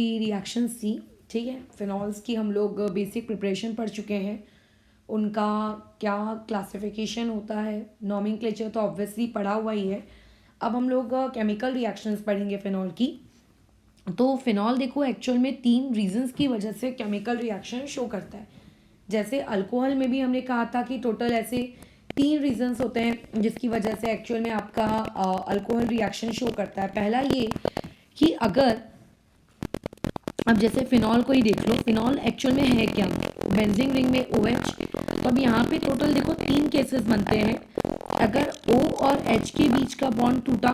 की रिएक्शंस थी, ठीक है। फिनॉल्स की हम लोग बेसिक प्रिपरेशन पढ़ चुके हैं, उनका क्या क्लासिफिकेशन होता है, नॉमेनक्लेचर तो ऑब्वियसली पढ़ा हुआ ही है। अब हम लोग केमिकल रिएक्शंस पढ़ेंगे फिनॉल की। तो फिनॉल देखो एक्चुअल में 3 रीजंस की वजह से केमिकल रिएक्शन शो करता है। जैसे अल्कोहल में भी हमने कहा था कि टोटल ऐसे 3 रीजंस होते हैं जिसकी वजह से एक्चुअल में आपका अल्कोहल रिएक्शन शो करता है। पहला ये कि अगर अब जैसे फिनॉल को ही देख लो, फिनॉल एक्चुअल में है क्या, बेंजीन रिंग में OH। तो अब यहाँ पे टोटल देखो 3 केसेस बनते हैं। अगर O और H के बीच का बॉन्ड टूटा,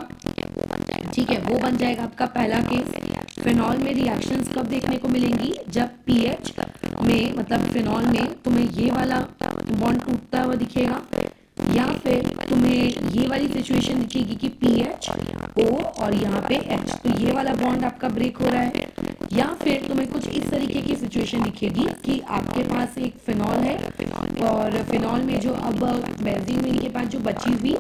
ठीक है, वो बन जाएगा आपका पहला केस। फिनॉल में रिएक्शंस कब देखने को मिलेंगी, जब पीएच में मतलब फिनॉल में तुम्हें ये वाला बॉन्ड टूटता हुआ दिखेगा, या फिर तुम्हें ये वाली सिचुएशन दिखेगी कि पीएच O और यहाँ पे H, तो ये वाला बॉन्ड आपका ब्रेक हो रहा है। या फिर तुम्हें कुछ इस तरीके की सिचुएशन दिखेगी कि आपके पास एक फिनॉल है और फिनॉल में जो अब बेंजीन रिंग के पास जो बची हुई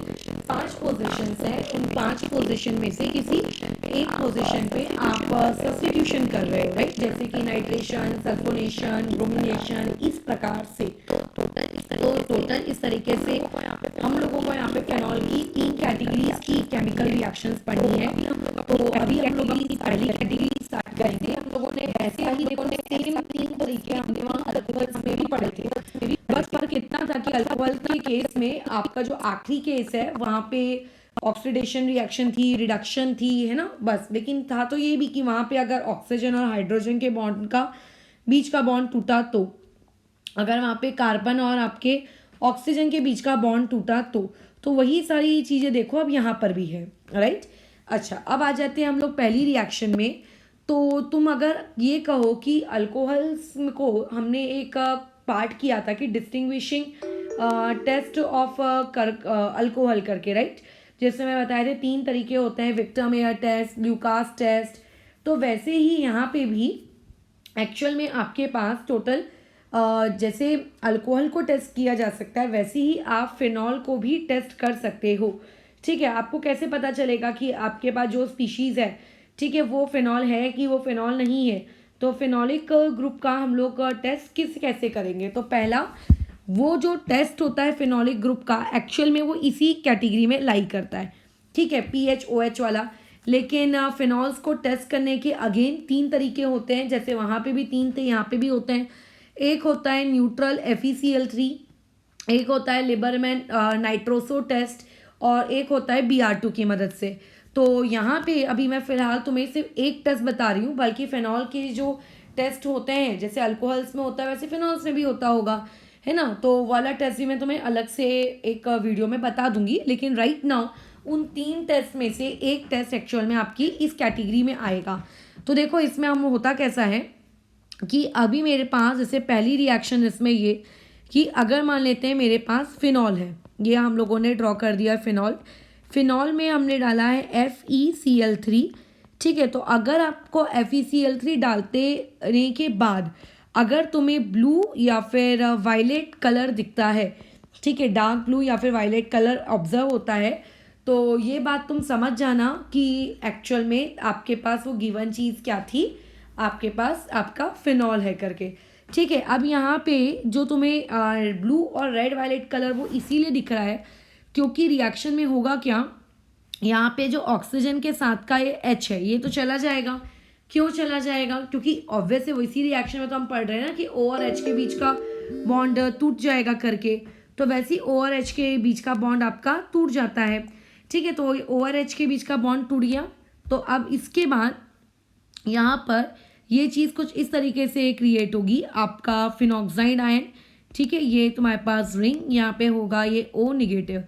5 पोजीशंस है, उन 5 पोजीशन में से किसी एक पोजीशन पे आप सब्स्टिट्यूशन कर रहे हो, राइट। जैसे कि नाइट्रेशन, सल्फोनेशन, ब्रोमिनेशन, इस प्रकार से। तो टोटल इस तरीके से हम लोगों को यहाँ पे फिनॉल की 3 कैटेगरीज की केमिकल रिएक्शंस पढ़नी है। तो अभी हम लोग अपनी पहली कैटेगरी स्टार्ट करेंगे। हम लोगों ने ऐसे ही देखो सेम 3 तरीके हमने वहाँ अल्कोहल में भी पढ़े थे, बस फर्क इतना था कि अल्कोहल के केस में आपका जो आखिरी केस है वहाँ पे ऑक्सीडेशन रिएक्शन थी, रिडक्शन थी, है ना, बस। लेकिन था तो ये भी कि वहाँ पे अगर ऑक्सीजन और हाइड्रोजन के बॉन्ड का बीच का बॉन्ड टूटा, तो अगर वहाँ पे कार्बन और आपके ऑक्सीजन के बीच का बॉन्ड टूटा, तो वही सारी चीज़ें देखो अब यहाँ पर भी है, राइट। अच्छा, अब आ जाते हैं हम लोग पहली रिएक्शन में। तो तुम अगर ये कहो कि अल्कोहल्स को हमने एक पार्ट किया था कि डिस्टिंग्विशिंग टेस्ट ऑफ अल्कोहल करके, राइट। जैसे मैं बताया थे 3 तरीके होते हैं, Victor Meyer test, Lucas test. तो वैसे ही यहाँ पे भी एक्चुअल में आपके पास टोटल जैसे अल्कोहल को टेस्ट किया जा सकता है, वैसे ही आप फिनॉल को भी टेस्ट कर सकते हो, ठीक है। आपको कैसे पता चलेगा कि आपके पास जो स्पीशीज़ है, ठीक है, वो फिनॉल है कि वो फिनॉल नहीं है। तो फिनॉलिक ग्रुप का हम लोग टेस्ट कैसे करेंगे। तो पहला वो जो टेस्ट होता है फिनॉलिक ग्रुप का, एक्चुअल में वो इसी कैटेगरी में लाई करता है, ठीक है, PHOH वाला। लेकिन फिनॉल्स को टेस्ट करने के अगेन 3 तरीके होते हैं, जैसे वहाँ पे भी 3 थे, यहाँ पे भी होते हैं। एक होता है न्यूट्रल FeCl3, एक होता है लिबरमैन नाइट्रोसो टेस्ट, और एक होता है BR2 की मदद से। तो यहाँ पे अभी मैं फ़िलहाल तुम्हें सिर्फ एक टेस्ट बता रही हूँ, बल्कि फिनॉल के जो टेस्ट होते हैं जैसे अल्कोहल्स में होता है वैसे फिनॉल्स में भी होता होगा, है ना। तो वाला टेस्ट भी मैं तुम्हें अलग से एक वीडियो में बता दूंगी। लेकिन राइट नाउ उन 3 टेस्ट में से एक टेस्ट एक्चुअल में आपकी इस कैटेगरी में आएगा। तो देखो इसमें हम होता कैसा है कि अभी मेरे पास जैसे पहली रिएक्शन इसमें ये कि अगर मान लेते हैं मेरे पास फिनॉल है, ये हम लोगों ने ड्रॉ कर दिया फिनॉल में हमने डाला है FeCl3, ठीक है। तो अगर आपको FeCl3 डालने के बाद अगर तुम्हें ब्लू या फिर वायलेट कलर दिखता है, ठीक है, डार्क ब्लू या फिर वायलेट कलर ऑब्जर्व होता है, तो ये बात तुम समझ जाना कि एक्चुअल में आपके पास वो गिवन चीज़ क्या थी, आपके पास आपका फिनॉल है करके, ठीक है। अब यहाँ पे जो तुम्हें ब्लू और रेड वायलेट कलर वो इसीलिए दिख रहा है क्योंकि रिएक्शन में होगा क्या, यहाँ पे जो ऑक्सीजन के साथ का ये H है ये तो चला जाएगा। क्यों चला जाएगा, क्योंकि ऑब्वियसली वो इसी रिएक्शन में तो हम पढ़ रहे हैं ना कि O और H के बीच का बॉन्ड टूट जाएगा करके। तो वैसे ही O और H के बीच का बॉन्ड आपका टूट जाता है, ठीक है। तो O और H के बीच का बॉन्ड टूट गया। तो अब इसके बाद यहाँ पर ये चीज़ कुछ इस तरीके से क्रिएट होगी, आपका फिनॉक्साइड आयन, ठीक है। ये तुम्हारे पास रिंग यहाँ पे होगा ये O नेगेटिव,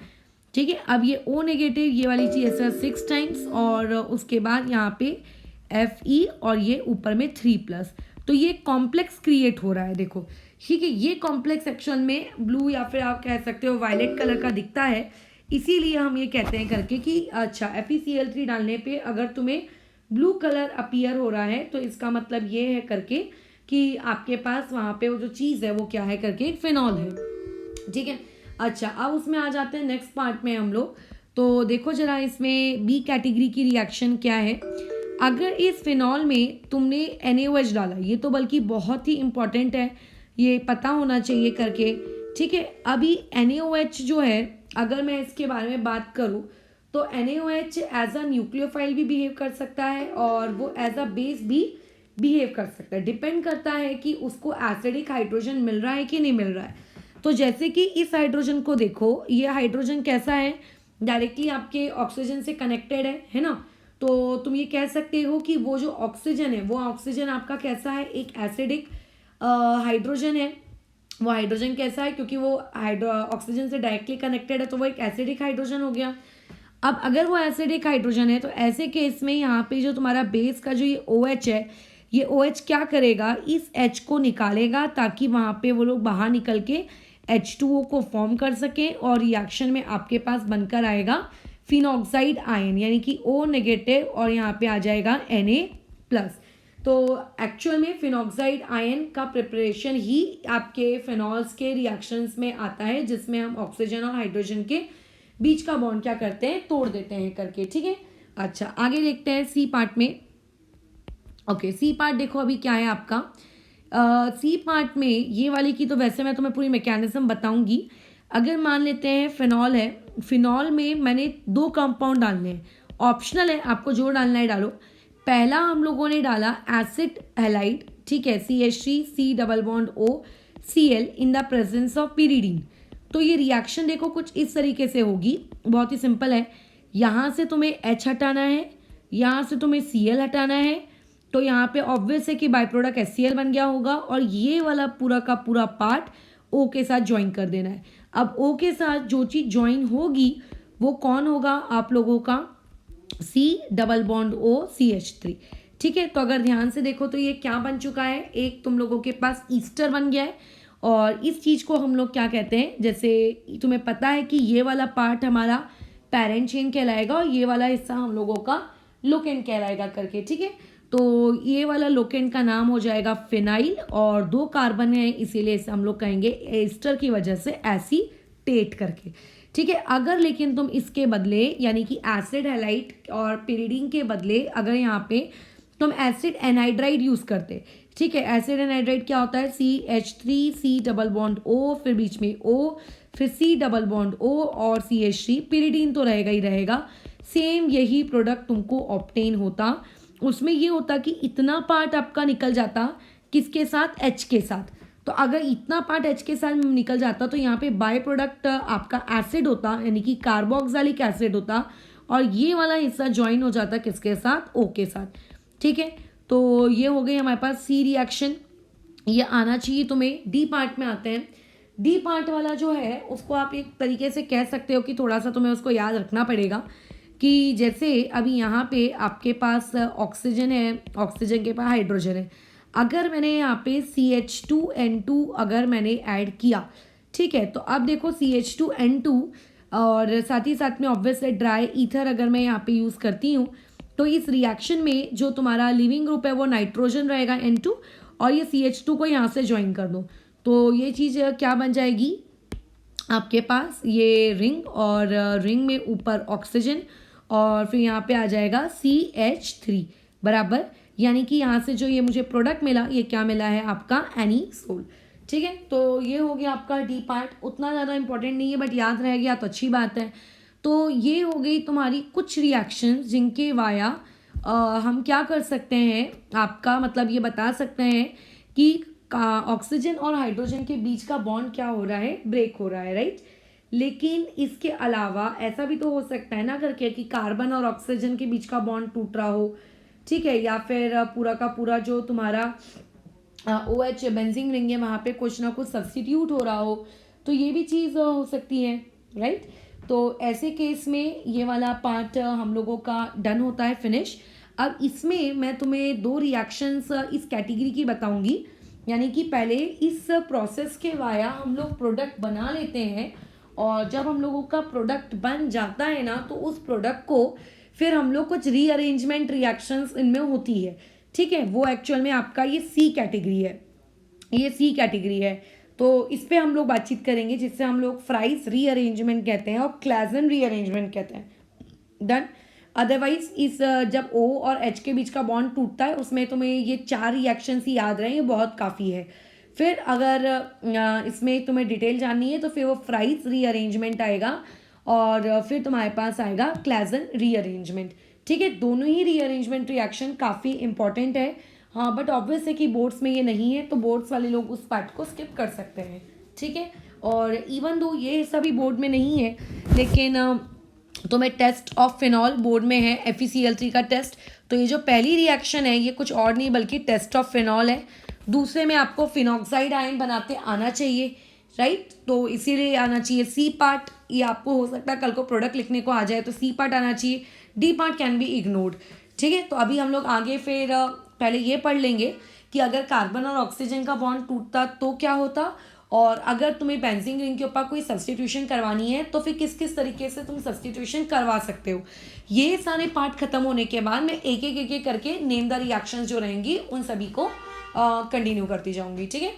ठीक है। अब ये O नेगेटिव ये वाली चीज़ ऐसा 6 टाइम्स, और उसके बाद यहाँ पे Fe और ये ऊपर में 3+। तो ये कॉम्प्लेक्स क्रिएट हो रहा है, देखो, ठीक है। ये कॉम्प्लेक्स सेक्शन में ब्लू या फिर आप कह सकते हो वायलेट कलर का दिखता है, इसीलिए हम ये कहते हैं करके कि अच्छा FeCl3 डालने पे अगर तुम्हें ब्लू कलर अपीयर हो रहा है तो इसका मतलब ये है करके कि आपके पास वहाँ पे वो जो चीज़ है वो क्या है करके एक फिनॉल है, ठीक है। अच्छा, अब उसमें आ जाते हैं नेक्स्ट पार्ट में हम लोग। तो देखो जरा इसमें B कैटेगरी की रिएक्शन क्या है। अगर इस फिनॉल में तुमने NaOH डाला, ये तो बल्कि बहुत ही इंपॉर्टेंट है, ये पता होना चाहिए करके, ठीक है। अभी NaOH जो है, अगर मैं इसके बारे में बात करूँ तो NaOH एज अ न्यूक्लियोफाइल भी बिहेव कर सकता है और वो एज अ बेस भी बिहेव कर सकता है। डिपेंड करता है कि उसको एसिडिक हाइड्रोजन मिल रहा है कि नहीं मिल रहा है। तो जैसे कि इस हाइड्रोजन को देखो, ये हाइड्रोजन कैसा है, डायरेक्टली आपके ऑक्सीजन से कनेक्टेड है ना। तो तुम ये कह सकते हो कि वो जो ऑक्सीजन है, वो ऑक्सीजन आपका कैसा है, एक एसिडिक हाइड्रोजन है। वो हाइड्रोजन कैसा है, क्योंकि वो ऑक्सीजन से डायरेक्टली कनेक्टेड है, तो वो एक एसिडिक हाइड्रोजन हो गया। अब अगर वो एसिडिक हाइड्रोजन है तो ऐसे केस में यहाँ पे जो तुम्हारा बेस का जो ये OH है, ये OH क्या करेगा, इस H को निकालेगा ताकि वहाँ पे वो लोग बाहर निकल के H2O को फॉर्म कर सकें और रिएक्शन में आपके पास बनकर आएगा फिनॉक्साइड आयन, यानी कि O नेगेटिव और यहाँ पे आ जाएगा Na+। तो एक्चुअल में फिनॉक्साइड आयन का प्रिपरेशन ही आपके फिनॉल्स के रिएक्शंस में आता है, जिसमें हम ऑक्सीजन और हाइड्रोजन के बीच का बॉन्ड क्या करते हैं, तोड़ देते हैं करके, ठीक है। अच्छा, आगे देखते हैं सी पार्ट में। ओके, सी पार्ट देखो अभी क्या है आपका। सी पार्ट में ये वाली की तो वैसे मैं तुम्हें पूरी मैकेनिज्म बताऊंगी। अगर मान लेते हैं फिनॉल है, फिनॉल में मैंने 2 कंपाउंड डालने हैं, ऑप्शनल है, आपको जो डालना है डालो। पहला हम लोगों ने डाला एसिड हैलाइड, ठीक है, CH3 C+O Cl in the presence of pyridine। तो ये रिएक्शन देखो कुछ इस तरीके से होगी, बहुत ही सिंपल है। यहाँ से तुम्हें H हटाना है, यहाँ से तुम्हें Cl हटाना है, तो यहाँ पे ऑब्वियस है कि बाय प्रोडक्ट HCl बन गया होगा और ये वाला पूरा का पूरा पार्ट O के साथ ज्वाइन कर देना है। अब O के साथ जो चीज़ ज्वाइन होगी वो कौन होगा, आप लोगों का C+O CH3, ठीक है। तो अगर ध्यान से देखो तो ये क्या बन चुका है, एक तुम लोगों के पास ईस्टर बन गया है। और इस चीज़ को हम लोग क्या कहते हैं, जैसे तुम्हें पता है कि ये वाला पार्ट हमारा पेरेंट चेन कहलाएगा और ये वाला हिस्सा हम लोगों का लोकेंड कहलाएगा करके, ठीक है। तो ये वाला लोकेंड का नाम हो जाएगा फिनाइल और 2 कार्बन है, इसीलिए इसे हम लोग कहेंगे एस्टर की वजह से एसीटेट करके, ठीक है। अगर लेकिन तुम इसके बदले यानी कि एसिड हैलाइड और pyridine के बदले अगर यहाँ पे तुम एसिड एनहाइड्राइड यूज करते, ठीक है। एसिड एनहाइड्राइड क्या होता है, CH3 C+O फिर बीच में O फिर C+O और CH3, pyridine तो रहेगा ही रहेगा। सेम यही प्रोडक्ट तुमको ऑब्टेन होता, उसमें ये होता कि इतना पार्ट आपका निकल जाता किसके साथ, H के साथ। तो अगर इतना पार्ट H के साथ निकल जाता तो यहाँ पे बाय प्रोडक्ट आपका एसिड होता, यानी कि कार्बोक्सिलिक एसिड होता और ये वाला हिस्सा ज्वाइन हो जाता किसके साथ, O के साथ, ठीक है। तो ये हो गई हमारे पास C रिएक्शन, ये आना चाहिए तुम्हें। डी पार्ट में आते हैं। डी पार्ट वाला जो है उसको आप एक तरीके से कह सकते हो कि थोड़ा सा तुम्हें उसको याद रखना पड़ेगा कि जैसे अभी यहाँ पे आपके पास ऑक्सीजन है, ऑक्सीजन के पास हाइड्रोजन है। अगर मैंने यहाँ पे CH2N2 अगर मैंने ऐड किया, ठीक है, तो अब देखो CH2N2 और साथ ही साथ में ऑब्वियसली ड्राई ईथर अगर मैं यहाँ पे यूज़ करती हूँ तो इस रिएक्शन में जो तुम्हारा लिविंग ग्रुप है वो नाइट्रोजन रहेगा N2 और ये CH2 को यहाँ से ज्वाइन कर दो तो ये चीज़ क्या बन जाएगी आपके पास, ये रिंग और रिंग में ऊपर ऑक्सीजन और फिर यहाँ पे आ जाएगा CH3 बराबर, यानी कि यहाँ से जो ये मुझे प्रोडक्ट मिला ये क्या मिला है आपका एनीसोल, ठीक है। तो ये हो गया आपका डी पार्ट, उतना ज़्यादा इंपॉर्टेंट नहीं है बट याद रह गया तो अच्छी बात है। तो ये हो गई तुम्हारी कुछ रिएक्शंस जिनके वाया हम क्या कर सकते हैं, आपका मतलब ये बता सकते हैं कि ऑक्सीजन और हाइड्रोजन के बीच का बॉन्ड क्या हो रहा है, ब्रेक हो रहा है, राइट। लेकिन इसके अलावा ऐसा भी तो हो सकता है ना करके कि कार्बन और ऑक्सीजन के बीच का बॉन्ड टूट रहा हो, ठीक है, या फिर पूरा का पूरा जो तुम्हारा OH बेंजीन रिंग है वहाँ पे कुछ ना कुछ सब्स्टिट्यूट हो रहा हो, तो ये भी चीज़ हो सकती है, राइट। तो ऐसे केस में ये वाला पार्ट हम लोगों का डन होता है, फिनिश। अब इसमें मैं तुम्हें 2 रिएक्शंस इस कैटेगरी की बताऊंगी, यानी कि पहले इस प्रोसेस के वाया हम लोग प्रोडक्ट बना लेते हैं और जब हम लोगों का प्रोडक्ट बन जाता है ना तो उस प्रोडक्ट को फिर हम लोग कुछ रीअरेंजमेंट रिएक्शंस इनमें होती है, ठीक है। वो एक्चुअल में आपका ये C कैटेगरी है, ये C कैटेगरी है। तो इस पे हम लोग बातचीत करेंगे जिससे हम लोग फ्राइज रीअरेंजमेंट कहते हैं और क्लाजन रीअरेंजमेंट कहते हैं, डन। अदरवाइज इस जब O और H के बीच का बॉन्ड टूटता है उसमें तुम्हें ये 4 रिएक्शंस ही याद रहे, ये बहुत काफ़ी है। फिर अगर इसमें तुम्हें डिटेल जाननी है तो फिर वो फ्राइज रीअरेंजमेंट आएगा और फिर तुम्हारे पास आएगा क्लाजन रीअरेंजमेंट। ठीक है, दोनों ही रीअरेंजमेंट रिएक्शन काफ़ी इंपॉर्टेंट है। हाँ, बट ऑब्वियस है कि बोर्ड्स में ये नहीं है, तो बोर्ड्स वाले लोग उस पार्ट को स्किप कर सकते हैं। ठीक है, और इवन दो ये हिस्सा भी बोर्ड में नहीं है, लेकिन तो मैं टेस्ट ऑफ फिनॉल बोर्ड में है FeCl3 का टेस्ट। तो ये जो पहली रिएक्शन है ये कुछ और नहीं बल्कि टेस्ट ऑफ फिनॉल है। दूसरे में आपको फिनॉक्साइड आयन बनाते आना चाहिए, राइट, तो इसीलिए आना चाहिए C पार्ट। ये आपको हो सकता है कल को प्रोडक्ट लिखने को आ जाए तो C पार्ट आना चाहिए, D part can be ignored. ठीक है, तो अभी हम लोग आगे फिर पहले ये पढ़ लेंगे कि अगर कार्बन और ऑक्सीजन का बॉन्ड टूटता तो क्या होता, और अगर तुम्हें बेंजीन रिंग के ऊपर कोई सब्सटीट्यूशन करवानी है तो फिर किस किस तरीके से तुम सब्सटीट्यूशन करवा सकते हो। ये सारे पार्ट खत्म होने के बाद मैं एक एक करके नेम द रिएक्शंस जो रहेंगी उन सभी को कंटिन्यू करती जाऊंगी। ठीक है।